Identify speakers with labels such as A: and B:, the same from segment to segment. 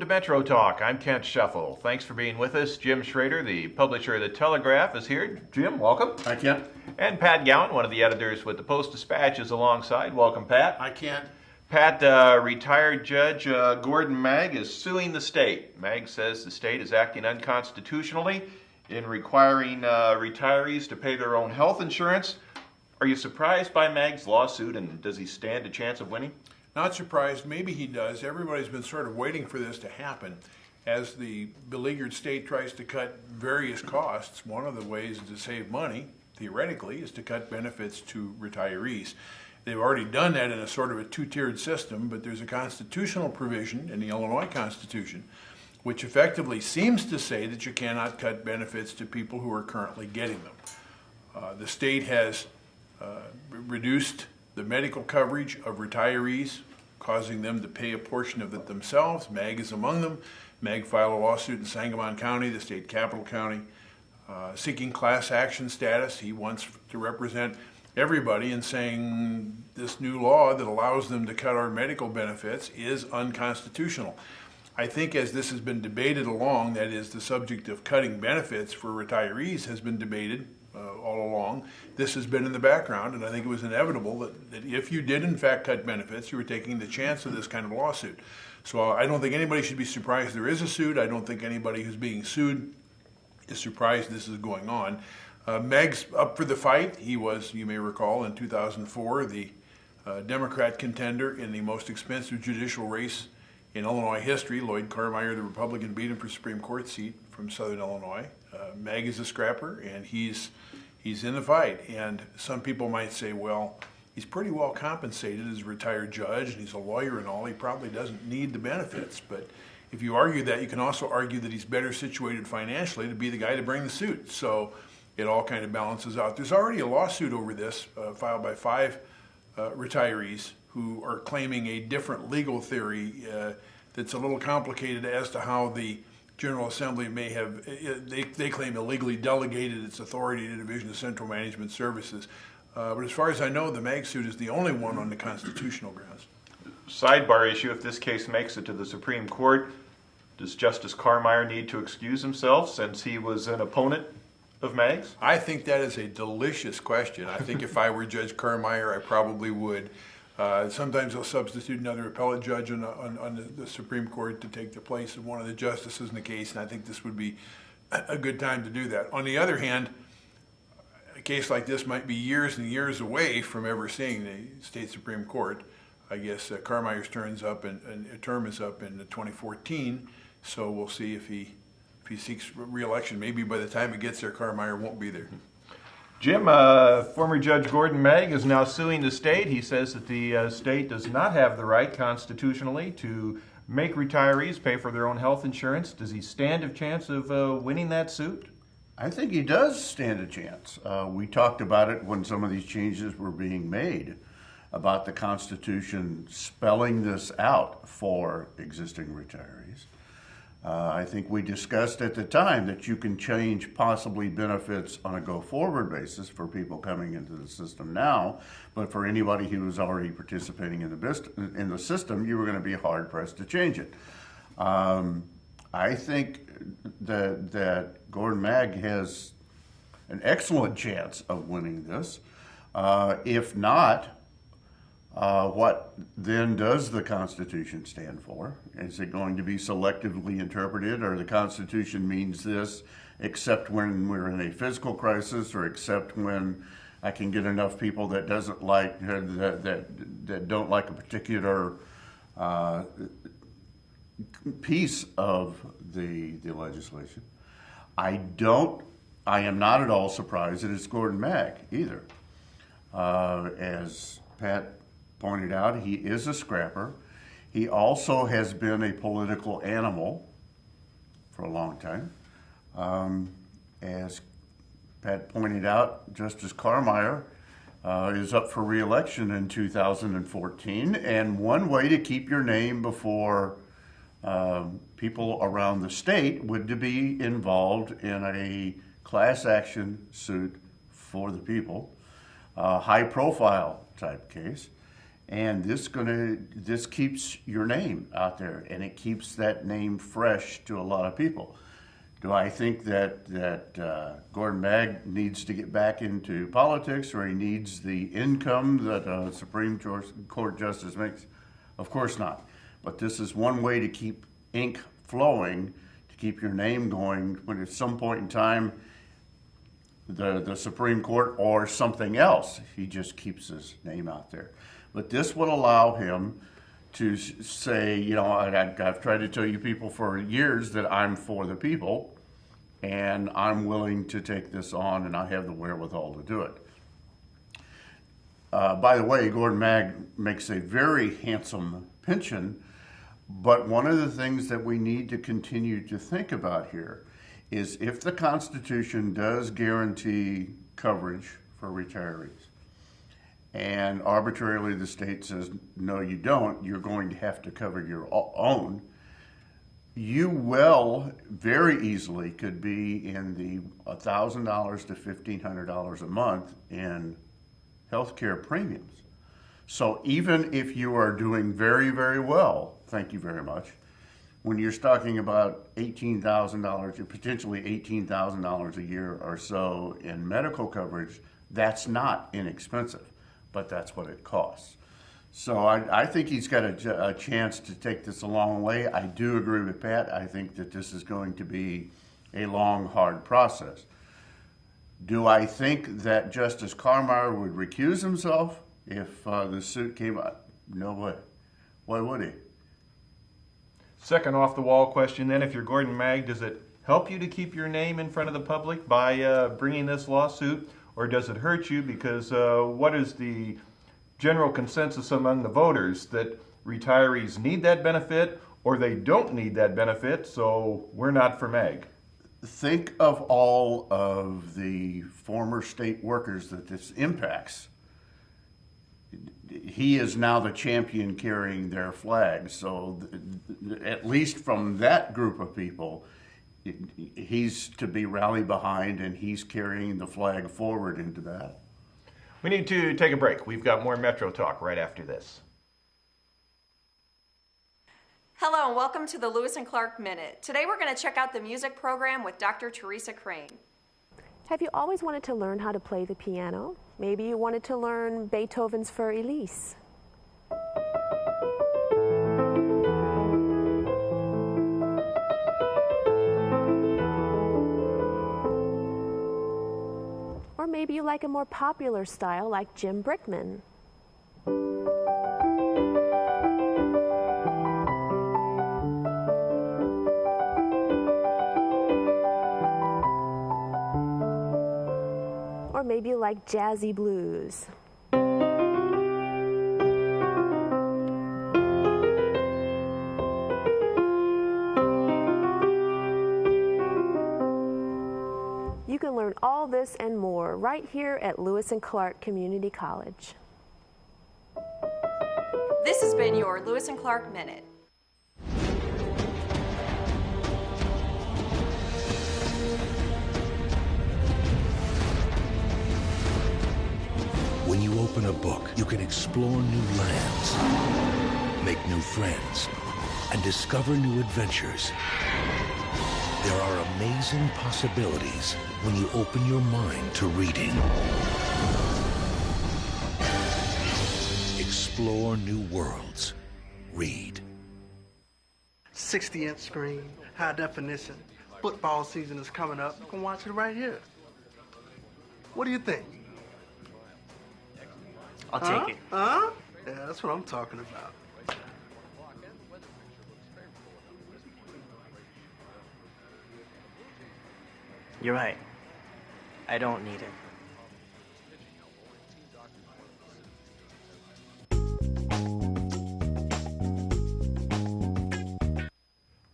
A: to Metro Talk. I'm Kent Scheffel. Thanks for being with us. Jim Schrader, the publisher of the Telegraph, is here. Jim, welcome.
B: Hi, Kent.
A: And Pat Gowan, one of the editors with the Post-Dispatch, is alongside. Welcome, Pat.
B: Hi, Kent.
A: Pat, retired Judge Gordon Magg is suing the state. Magg says the state is acting unconstitutionally in requiring retirees to pay their own health insurance. Are you surprised by Magg's lawsuit, and does he stand a chance of winning?
B: Not surprised. Maybe he does. Everybody's been sort of waiting for this to happen. As the beleaguered state tries to cut various costs, one of the ways to save money, theoretically, is to cut benefits to retirees. They've already done that in a sort of a two-tiered system, but there's a constitutional provision in the Illinois Constitution which effectively seems to say that you cannot cut benefits to people who are currently getting them. The state has reduced the medical coverage of retirees, causing them to pay a portion of it themselves. Magg is among them. Magg filed a lawsuit in Sangamon County, the state capital county, seeking class action status. He wants to represent everybody in saying this new law that allows them to cut our medical benefits is unconstitutional. I think as this has been debated along, that is, the subject of cutting benefits for retirees has been debated all along. This has been in the background, and I think it was inevitable that if you did in fact cut benefits, you were taking the chance of this kind of lawsuit. So I don't think anybody should be surprised there is a suit. I don't think anybody who's being sued is surprised this is going on. Magg's up for the fight. He was, you may recall, in 2004, the Democrat contender in the most expensive judicial race in Illinois history. Lloyd Carmeier, the Republican, beat him for Supreme Court seat from Southern Illinois. Magg is a scrapper, and he's in the fight. And some people might say, well, he's pretty well compensated as a retired judge, and he's a lawyer and all. He probably doesn't need the benefits. But if you argue that, you can also argue that he's better situated financially to be the guy to bring the suit. So it all kind of balances out. There's already a lawsuit over this filed by 5 retirees who are claiming a different legal theory that's a little complicated as to how the General Assembly may have, they claim, illegally delegated its authority to the Division of Central Management Services. But as far as I know, the Magg suit is the only one on the constitutional grounds.
A: Sidebar issue, if this case makes it to the Supreme Court, does Justice Carmeier need to excuse himself since he was an opponent of Magg's?
B: I think that is a delicious question. I think if I were Judge Carmeier, I probably would. Sometimes they'll substitute another appellate judge on the Supreme Court to take the place of one of the justices in the case, and I think this would be a good time to do that. On the other hand, a case like this might be years and years away from ever seeing the state Supreme Court. I guess Carmeier's term is up in 2014, so we'll see if he seeks re-election. Maybe by the time it gets there, Carmeier won't be there.
A: Jim, former Judge Gordon Magg is now suing the state. He says that the state does not have the right constitutionally to make retirees pay for their own health insurance. Does he stand a chance of winning that suit?
C: I think he does stand a chance. We talked about it when some of these changes were being made, about the Constitution spelling this out for existing retirees. I think we discussed at the time that you can change possibly benefits on a go-forward basis for people coming into the system now, but for anybody who was already participating in the system, you were going to be hard-pressed to change it. I think that Gordon Magg has an excellent chance of winning this. If not, what then does the Constitution stand for? Is it going to be selectively interpreted, or the Constitution means this except when we're in a physical crisis, or except when I can get enough people that don't like a particular piece of the legislation? I am not at all surprised that it's Gordon Magg either. As Pat pointed out, he is a scrapper. He also has been a political animal for a long time. As Pat pointed out, Justice Carmeier is up for re-election in 2014, and one way to keep your name before people around the state would to be involved in a class action suit for the people, high profile type case. And this keeps your name out there, and it keeps that name fresh to a lot of people. Do I think that Gordon Magg needs to get back into politics, or he needs the income that a Supreme Court justice makes? Of course not. But this is one way to keep ink flowing, to keep your name going when at some point in time the Supreme Court or something else, he just keeps his name out there. But this would allow him to say, you know, I've tried to tell you people for years that I'm for the people, and I'm willing to take this on, and I have the wherewithal to do it. By the way, Gordon Magg makes a very handsome pension, but one of the things that we need to continue to think about here is if the Constitution does guarantee coverage for retirees, and arbitrarily the state says, no, you don't, you're going to have to cover your own, you very easily could be in the $1,000 to $1,500 a month in healthcare premiums. So even if you are doing very, very well, thank you very much, when you're talking about $18,000, or potentially $18,000 a year or so in medical coverage, that's not inexpensive, but that's what it costs. So I think he's got a chance to take this a long way. I do agree with Pat. I think that this is going to be a long, hard process. Do I think that Justice Carmeier would recuse himself if the suit came up? No way. Why would he?
A: Second off-the-wall question then, if you're Gordon Magg, does it help you to keep your name in front of the public by bringing this lawsuit, or does it hurt you because what is the general consensus among the voters, that retirees need that benefit or they don't need that benefit, so we're not for Magg?
C: Think of all of the former state workers that this impacts. He is now the champion carrying their flag. So at least from that group of people, he's to be rallied behind, and he's carrying the flag forward into that.
A: We need to take a break. We've got more Metro Talk right after this.
D: Hello and welcome to the Lewis and Clark Minute. Today we're going to check out the music program with Dr. Teresa Crane.
E: Have you always wanted to learn how to play the piano? Maybe you wanted to learn Beethoven's Für Elise. Or maybe you like a more popular style like Jim Brickman. Or maybe you like jazzy blues. You can learn all this and more right here at Lewis and Clark Community College.
D: This has been your Lewis and Clark Minute.
F: When you open a book, you can explore new lands, make new friends, and discover new adventures. There are amazing possibilities when you open your mind to reading. Explore new worlds. Read.
G: 60-inch screen, high definition. Football season is coming up. You can watch it right here. What do you think?
H: I'll take it.
G: Huh? Yeah, that's what I'm talking about.
H: You're right. I don't need it.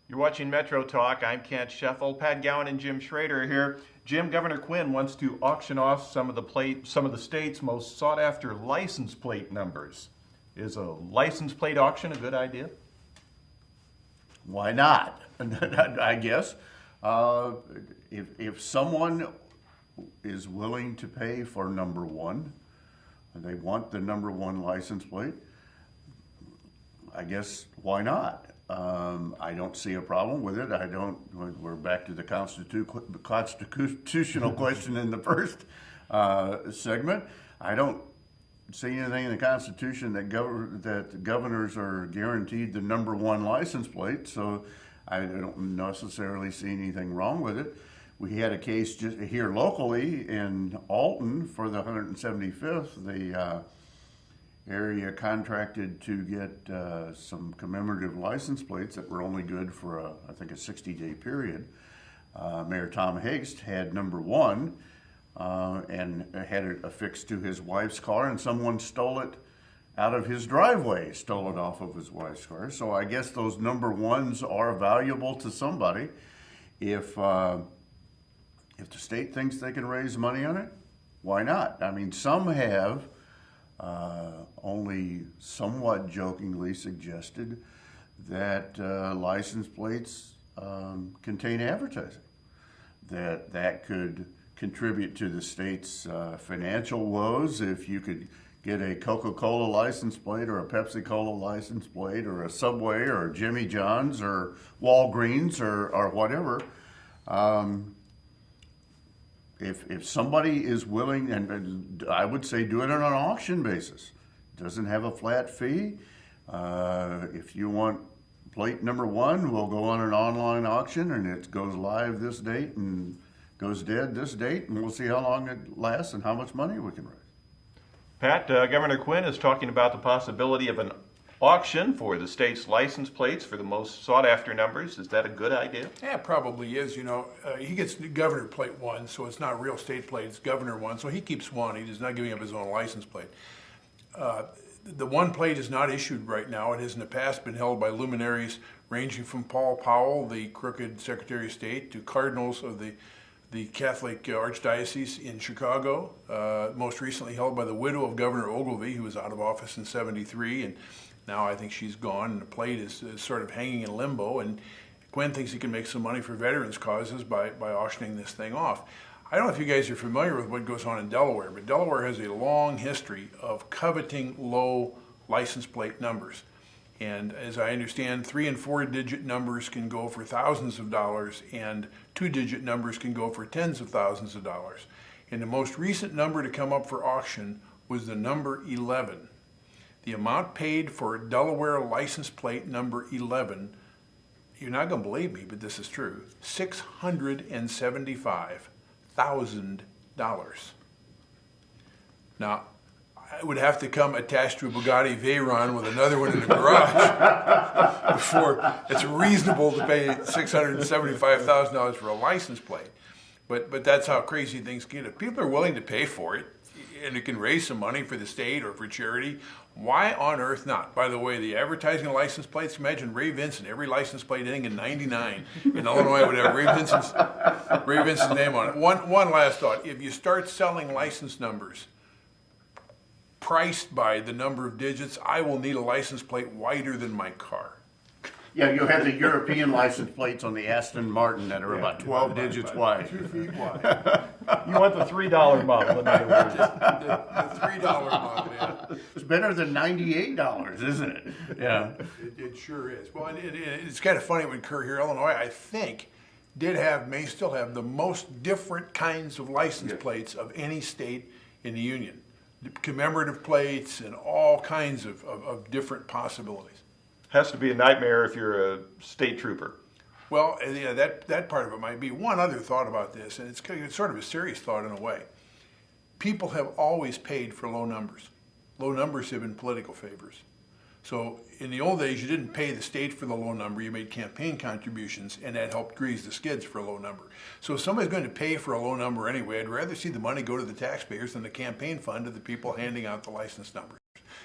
A: You're watching Metro Talk. I'm Kent Scheffel. Pat Gowan and Jim Schrader are here. Jim, Governor Quinn wants to auction off some of the state's most sought-after license plate numbers. Is a license plate auction a good idea?
C: Why not? I guess. If someone is willing to pay for number one, and they want the number one license plate, I guess why not? I don't see a problem with it. We're back to the constitutional question in the first segment. I don't see anything in the Constitution that the governors are guaranteed the number one license plate, so I don't necessarily see anything wrong with it. We had a case just here locally in Alton for the 175th. The area contracted to get some commemorative license plates that were only good for I think a 60-day period. Mayor Tom Higst had number one and had it affixed to his wife's car, and someone stole it out of his driveway, stole it off of his wife's car. So I guess those number ones are valuable to somebody. If the state thinks they can raise money on it, why not? I mean, some have only somewhat jokingly suggested that license plates contain advertising, that could contribute to the state's financial woes if you could get a Coca-Cola license plate or a Pepsi-Cola license plate or a Subway or Jimmy John's or Walgreens or whatever. If somebody is willing, and I would say do it on an auction basis, it doesn't have a flat fee. If you want plate number one, we'll go on an online auction, and it goes live this date and goes dead this date, and we'll see how long it lasts and how much money we can raise.
A: Pat, Governor Quinn is talking about the possibility of an auction for the state's license plates for the most sought-after numbers. Is that a good idea?
B: Yeah, it probably is. He gets governor plate one, so it's not real state plate, it's governor one, so he keeps one. He is not giving up his own license plate. The one plate is not issued right now. It has in the past been held by luminaries ranging from Paul Powell, the crooked Secretary of State, to cardinals of the Catholic Archdiocese in Chicago, most recently held by the widow of Governor Ogilvy, who was out of office in '73, and now I think she's gone, and the plate is sort of hanging in limbo, and Quinn thinks he can make some money for veterans' causes by auctioning this thing off. I don't know if you guys are familiar with what goes on in Delaware, but Delaware has a long history of coveting low license plate numbers. And as I understand, 3- and 4-digit numbers can go for thousands of dollars, and 2-digit numbers can go for tens of thousands of dollars. And the most recent number to come up for auction was the number 11. The amount paid for Delaware license plate number 11, you're not going to believe me, but this is true, $675,000. Now, it would have to come attached to a Bugatti Veyron with another one in the garage before it's reasonable to pay $675,000 for a license plate. But that's how crazy things get. If people are willing to pay for it, and it can raise some money for the state or for charity, why on earth not? By the way, the advertising of license plates, imagine Ray Vincent, every license plate ending in 99 in Illinois would have Ray Vincent's name on it. One last thought. If you start selling license numbers priced by the number of digits, I will need a license plate wider than my car.
C: Yeah, you'll have the European license plates on the Aston Martin that are about 12 digits wide.
B: 2 feet wide.
I: You want the $3 model, in other words.
B: The $3 model, yeah.
C: It's better than $98, isn't it? Yeah.
B: It sure is. Well, it's kind of funny when Kerr here, Illinois, I think, may still have the most different kinds of license plates of any state in the union. Commemorative plates and all kinds of different possibilities.
A: Has to be a nightmare if you're a state trooper.
B: Well, yeah, that part of it might be. One other thought about this, and it's sort of a serious thought in a way. People have always paid for low numbers. Low numbers have been political favors. So in the old days, you didn't pay the state for the low number. You made campaign contributions, and that helped grease the skids for a low number. So if somebody's going to pay for a low number anyway, I'd rather see the money go to the taxpayers than the campaign fund to the people handing out the license numbers.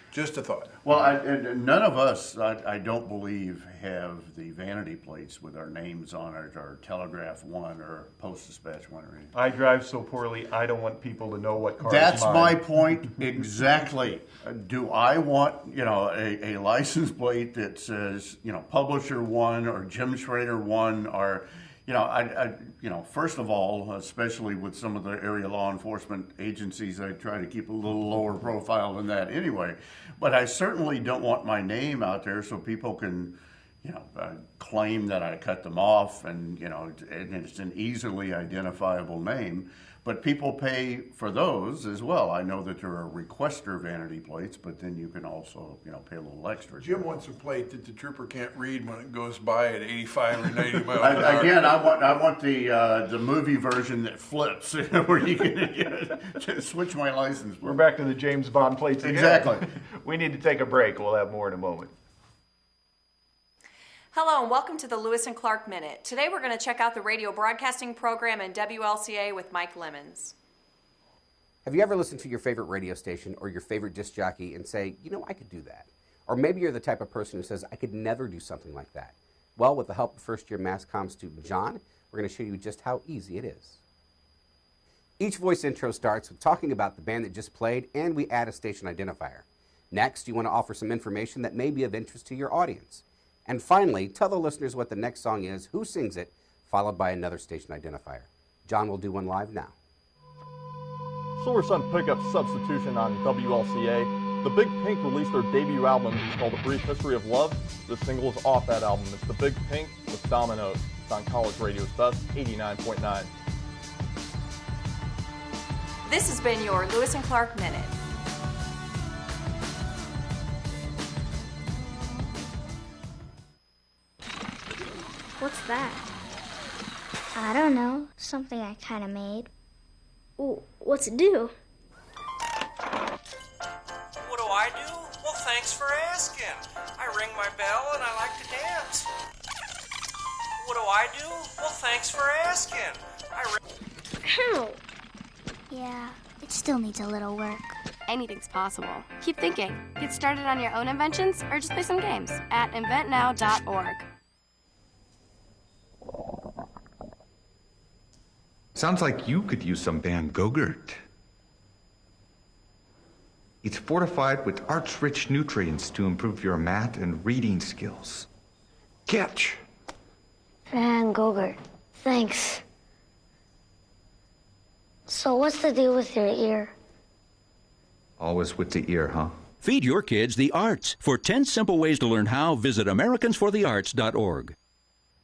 B: Just a thought.
C: Well, none of us, I don't believe, have the vanity plates with our names on it, or Telegraph One, or Post-Dispatch One, or anything.
I: I drive so poorly, I don't want people to know what car
C: That's
I: is mine.
C: my point exactly. Do I want, a license plate that says, Publisher One or Jim Schrader One or, First of all, especially with some of the area law enforcement agencies, I try to keep a little lower profile than that anyway. But I certainly don't want my name out there so people can, claim that I cut them off, and it's an easily identifiable name. But people pay for those as well. I know that there are requester vanity plates, but then you can also, pay a little extra.
B: Jim wants a plate that the trooper can't read when it goes by at 85 or 90 miles an hour.
C: Again, I want the movie version that flips, where you can switch my license plate.
I: We're back to the James Bond plates again.
C: Exactly.
I: We need to take a break. We'll have more in a moment.
D: Hello and welcome to the Lewis and Clark Minute. Today we're going to check out the radio broadcasting program and WLCA with Mike Lemons.
J: Have you ever listened to your favorite radio station or your favorite disc jockey and say, I could do that? Or maybe you're the type of person who says, I could never do something like that. Well, with the help of first-year mass comm student John, we're going to show you just how easy it is. Each voice intro starts with talking about the band that just played, and we add a station identifier. Next, you want to offer some information that may be of interest to your audience. And finally, tell the listeners what the next song is, who sings it, followed by another station identifier. John will do one live now.
K: Silver Sun Pickup substitution on WLCA. The Big Pink released their debut album called A Brief History of Love. This single is off that album. It's The Big Pink with Dominoes. It's on College Radio's Best 89.9.
D: This has been your Lewis and Clark Minute.
L: What's that? I don't know. Something I kind of made. Ooh, what's it do?
M: What do I do? Well, thanks for asking. I ring my bell and I like to dance. What do I do? Well, thanks for asking.
L: Ow! Yeah, it still needs a little work.
N: Anything's possible. Keep thinking. Get started on your own inventions or just play some games at inventnow.org.
O: Sounds like you could use some Van Gogurt. It's fortified with arts-rich nutrients to improve your math and reading skills. Catch!
L: Van Gogurt, thanks. So what's the deal with your ear?
O: Always with the ear, huh?
P: Feed your kids the arts. For 10 simple ways to learn how, visit AmericansForTheArts.org.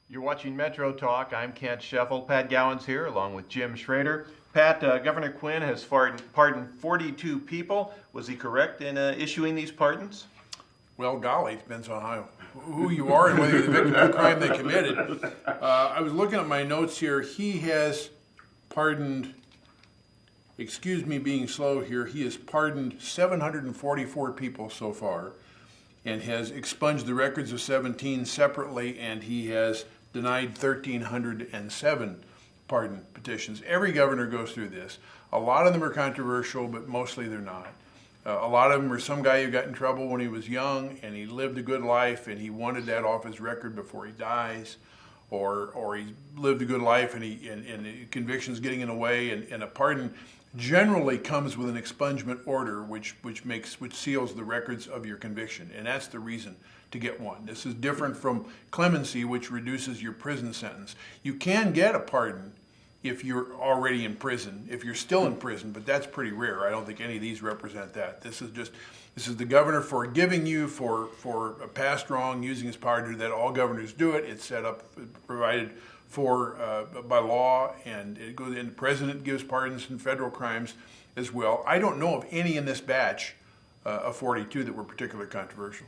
A: You're watching Metro Talk. I'm Kent Scheffel. Pat Gowan's here along with Jim Schrader. Pat, Governor Quinn has pardoned 42 people. Was he correct in issuing these pardons?
B: Well, golly, it depends on who you are and whether you're the victim of the crime they committed. I was looking at my notes here. He has pardoned, excuse me being slow here, he has pardoned 744 people so far and has expunged the records of 17 separately, and he has denied 1,307 pardon petitions. Every governor goes through this. A lot of them are controversial, but mostly they're not. A lot of them are some guy who got in trouble when he was young and he lived a good life and he wanted that off his record before he dies, or he lived a good life and convictions getting in the way, and a pardon generally comes with an expungement order which seals the records of your conviction, and that's the reason to get one. This is different from clemency, which reduces your prison sentence. You can get a pardon if you're already in prison, if you're still in prison, but that's pretty rare. I don't think any of these represent that. This is the governor forgiving you for a past wrong, using his power to do that. All governors do it. It's set up, provided for by law, and it goes. And the president gives pardons in federal crimes as well. I don't know of any in this batch of 42 that were particularly controversial.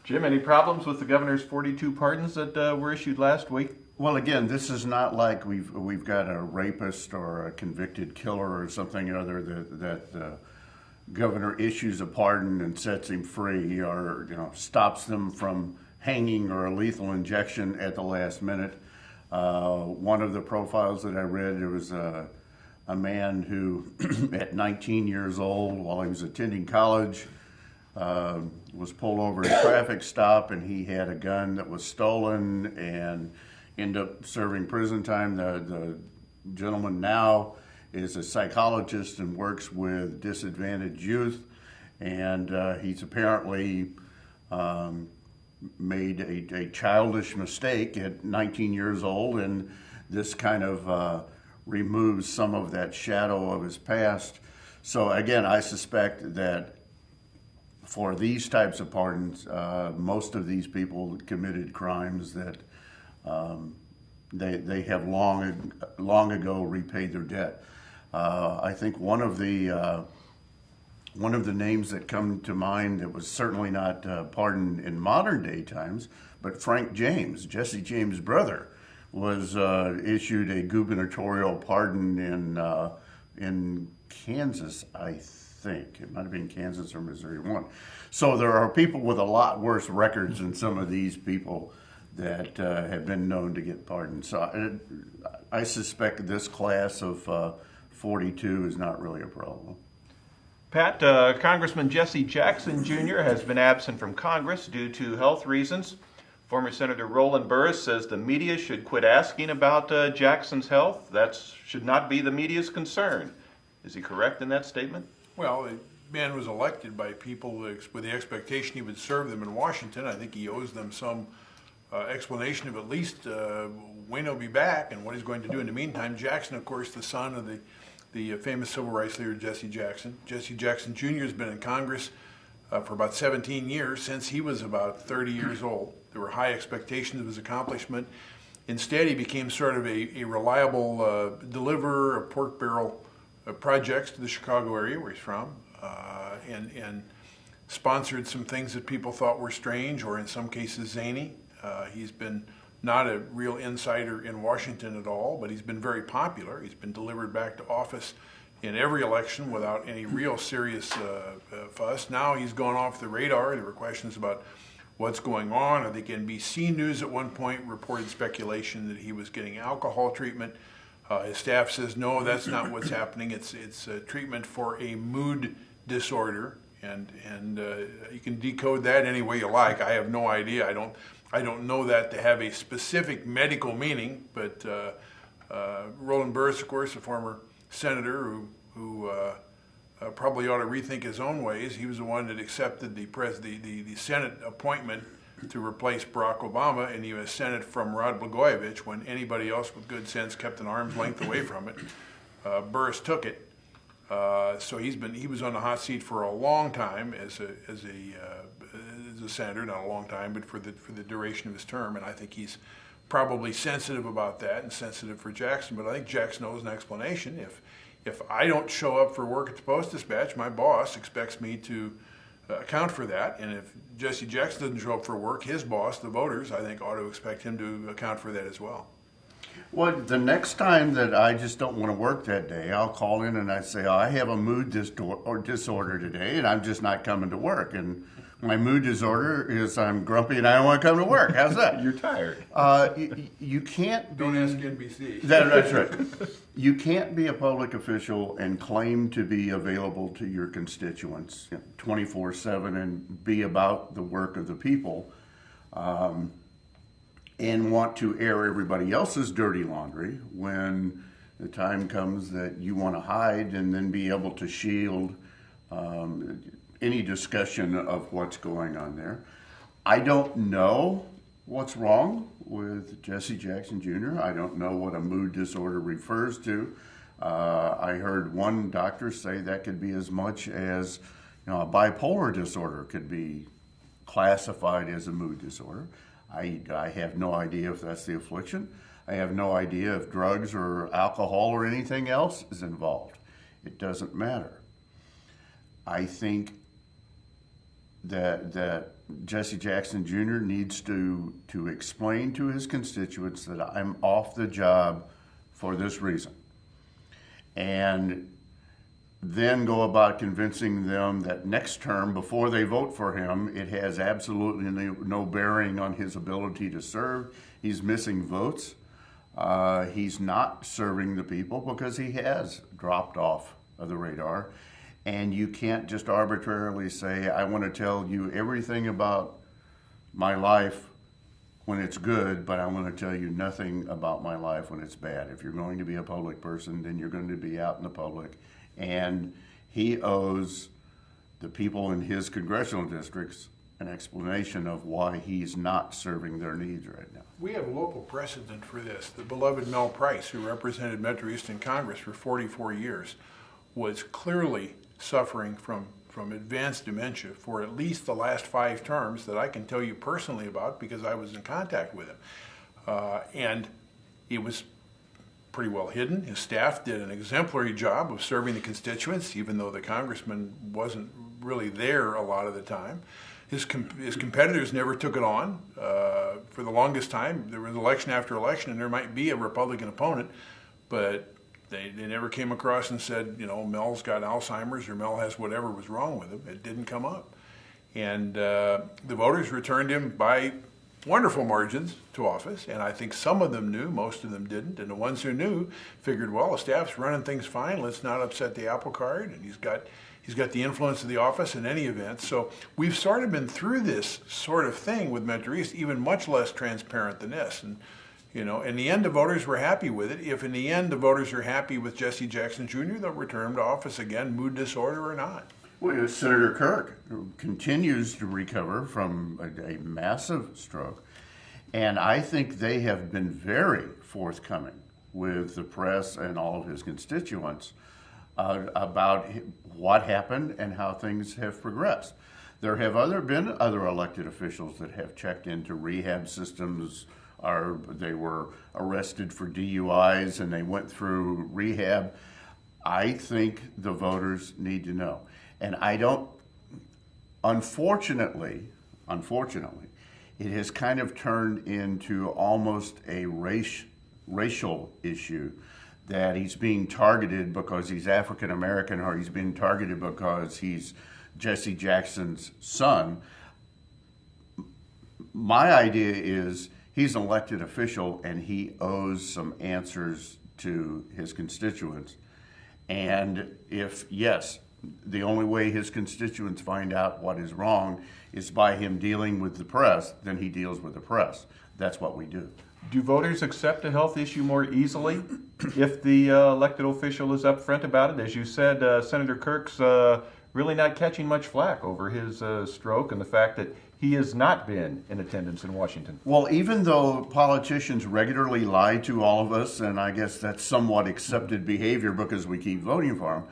A: Jim, any problems with the governor's 42 pardons that were issued last week?
C: Well, again, this is not like we've got a rapist or a convicted killer or something other that the governor issues a pardon and sets him free, or stops them from hanging or a lethal injection at the last minute. One of the profiles that I read, there was a man who, at 19 years old, while he was attending college, was pulled over at a traffic stop, and he had a gun that was stolen and ended up serving prison time. The gentleman now is a psychologist and works with disadvantaged youth, and he's apparently made a childish mistake at 19 years old, and this kind of removes some of that shadow of his past. So again, I suspect that for these types of pardons, most of these people committed crimes that they have long ago repaid their debt. I think one of the names that come to mind that was certainly not pardoned in modern day times, but Frank James, Jesse James' brother, was issued a gubernatorial pardon in Kansas, I think. It might have been Kansas or Missouri one. So there are people with a lot worse records than some of these people that have been known to get pardoned. So I suspect this class of 42 is not really a problem.
A: Pat, Congressman Jesse Jackson Jr. has been absent from Congress due to health reasons. Former Senator Roland Burris says the media should quit asking about Jackson's health. That should not be the media's concern. Is he correct in that statement?
B: Well, the man was elected by people with the expectation he would serve them in Washington. I think he owes them some explanation of at least when he'll be back and what he's going to do in the meantime. Jackson, of course, the son of the famous civil rights leader Jesse Jackson. Jesse Jackson Jr. has been in Congress for about 17 years, since he was about 30 years old. There were high expectations of his accomplishment. Instead, he became sort of a reliable deliverer of pork barrel projects to the Chicago area where he's from, and sponsored some things that people thought were strange or in some cases zany. He's been not a real insider in Washington at all, but he's been very popular. He's been delivered back to office in every election without any real serious fuss. Now he's gone off the radar. There were questions about what's going on. I think NBC News at one point reported speculation that he was getting alcohol treatment. His staff says, no, that's not what's happening. It's treatment for a mood disorder, and you can decode that any way you like. I have no idea. I don't know that to have a specific medical meaning, but Roland Burris, of course, a former senator who probably ought to rethink his own ways. He was the one that accepted the Senate appointment to replace Barack Obama in the U.S. Senate from Rod Blagojevich, when anybody else with good sense kept an arm's length away from it. Burris took it. So he was on the hot seat for a long time as a senator, not a long time, but for the duration of his term, and I think he's probably sensitive about that and sensitive for Jackson. But I think Jackson owes an explanation. If I don't show up for work at the Post-Dispatch, my boss expects me to account for that, and if Jesse Jackson doesn't show up for work, his boss, the voters, I think ought to expect him to account for that as well.
C: Well, the next time that I just don't want to work that day, I'll call in and I say, oh, I have a mood disorder today, and I'm just not coming to work. And my mood disorder is I'm grumpy and I don't want to come to work. How's that?
A: You're tired.
C: You can't be...
B: Don't ask NBC.
C: That's right. You can't be a public official and claim to be available to your constituents 24/7 and be about the work of the people and want to air everybody else's dirty laundry when the time comes that you want to hide and then be able to shield any discussion of what's going on there. I don't know what's wrong with Jesse Jackson Jr. I don't know what a mood disorder refers to. I heard one doctor say that could be as much as a bipolar disorder could be classified as a mood disorder. I have no idea if that's the affliction. I have no idea if drugs or alcohol or anything else is involved. It doesn't matter. I think that Jesse Jackson Jr. needs to explain to his constituents that I'm off the job for this reason. And then go about convincing them that next term, before they vote for him, it has absolutely no bearing on his ability to serve. He's missing votes. He's not serving the people because he has dropped off of the radar. And you can't just arbitrarily say, I want to tell you everything about my life when it's good, but I want to tell you nothing about my life when it's bad. If you're going to be a public person, then you're going to be out in the public. And he owes the people in his congressional districts an explanation of why he's not serving their needs right now.
B: We have local precedent for this. The beloved Mel Price, who represented Metro East in Congress for 44 years, was clearly suffering from advanced dementia for at least the last 5 terms that I can tell you personally about because I was in contact with him. And it was pretty well hidden. His staff did an exemplary job of serving the constituents, even though the congressman wasn't really there a lot of the time. His competitors never took it on. For the longest time, there was election after election, and there might be a Republican opponent, but they never came across and said, you know, Mel's got Alzheimer's or Mel has whatever was wrong with him. It didn't come up. And the voters returned him by wonderful margins to office, and I think some of them knew, most of them didn't, and the ones who knew figured, well, the staff's running things fine, let's not upset the apple cart, and he's got the influence of the office in any event. So we've sort of been through this sort of thing with Metro East, even much less transparent than this. And, you know, in the end, the voters were happy with it. If in the end the voters are happy with Jesse Jackson Jr., they'll return him to office again, mood disorder or not.
C: Well, Senator Kirk continues to recover from a massive stroke, and I think they have been very forthcoming with the press and all of his constituents about what happened and how things have progressed. There have been other elected officials that have checked into rehab systems, or they were arrested for DUIs and they went through rehab. I think the voters need to know. And I don't, unfortunately, it has kind of turned into almost a racial issue, that he's being targeted because he's African American or he's being targeted because he's Jesse Jackson's son. My idea is he's an elected official and he owes some answers to his constituents. And if, yes, the only way his constituents find out what is wrong is by him dealing with the press, then he deals with the press. That's what we do.
A: Do voters accept a health issue more easily if the elected official is upfront about it? As you said, Senator Kirk's really not catching much flack over his stroke and the fact that he has not been in attendance in Washington.
C: Well, even though politicians regularly lie to all of us, and I guess that's somewhat accepted behavior because we keep voting for them,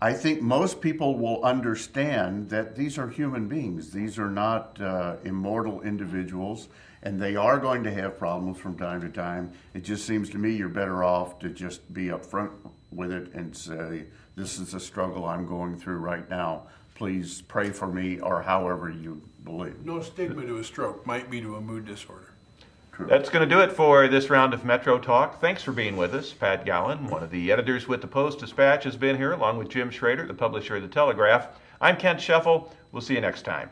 C: I think most people will understand that these are human beings. These are not immortal individuals, and they are going to have problems from time to time. It just seems to me you're better off to just be upfront with it and say, this is a struggle I'm going through right now. Please pray for me, or however you believe.
B: No stigma to a stroke, might be to a mood disorder.
C: True.
A: That's going to do it for this round of Metro Talk. Thanks for being with us. Pat Gallen, one of the editors with the Post-Dispatch, has been here, along with Jim Schrader, the publisher of the Telegraph. I'm Kent Scheffel. We'll see you next time.